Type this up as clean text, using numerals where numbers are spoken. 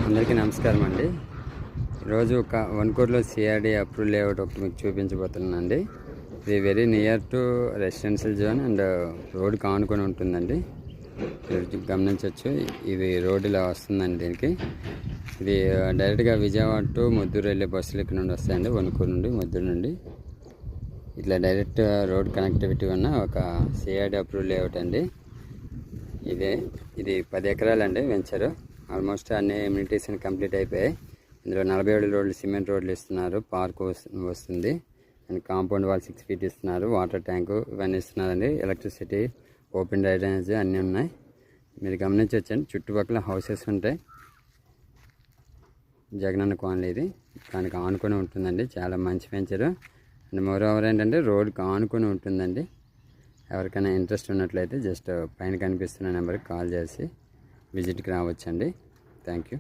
అందరికీ నమస్కారం అండి. ఈరోజు ఒక వన్కూరులో సిఆర్డి అప్రూవ్ లేఅవుట్ ఒకటి మీకు చూపించబోతున్నానండి. ఇది very near to residential zone and రోడ్డుకి ఆనుకొని ఉంటుందండి. గమనించవచ్చు, ఇది రోడ్ ఇలా వస్తుందండి. దీనికి ఇది డైరెక్ట్గా విజయవాడ టు ముద్దూరు వెళ్ళే బస్సులు ఇక్కడ నుండి వస్తాయండి. వన్కూరు నుండి ముద్దూరు నుండి ఇట్లా డైరెక్ట్ రోడ్ కనెక్టివిటీ ఉన్న ఒక సిఆర్డి అప్రూవ్ లేఅవుట్ అండి. ఇది 10 ఎకరాలండి వెంచరు. ఆల్మోస్ట్ అన్ని ఎమ్యూనిటీస్ కంప్లీట్ అయిపోయాయి. ఇందులో 47 రోడ్లు సిమెంట్ రోడ్లు ఇస్తున్నారు. పార్క్ వస్తుంది అండ్ కాంపౌండ్ వాల్ 6 feet ఇస్తున్నారు. వాటర్ ట్యాంకు ఇవన్నీ ఇస్తున్నారండి. ఎలక్ట్రిసిటీ, ఓపెన్ డ్రైనేజ్ అన్నీ ఉన్నాయి. మీరు గమనించవచ్చండి, చుట్టుపక్కల హౌసెస్ ఉంటాయి. జగనన్న కాలనీ ఇది దానికి ఆనుకొని ఉంటుందండి. చాలా మంచి వెంచరు అండ్ మోర్ ఓవర్ ఏంటంటే రోడ్కి ఆనుకొని ఉంటుందండి. ఎవరికైనా ఇంట్రెస్ట్ ఉన్నట్లయితే జస్ట్ పైన కనిపిస్తున్న నెంబర్కి కాల్ చేసి విజిట్కి రావచ్చండి. Thank you.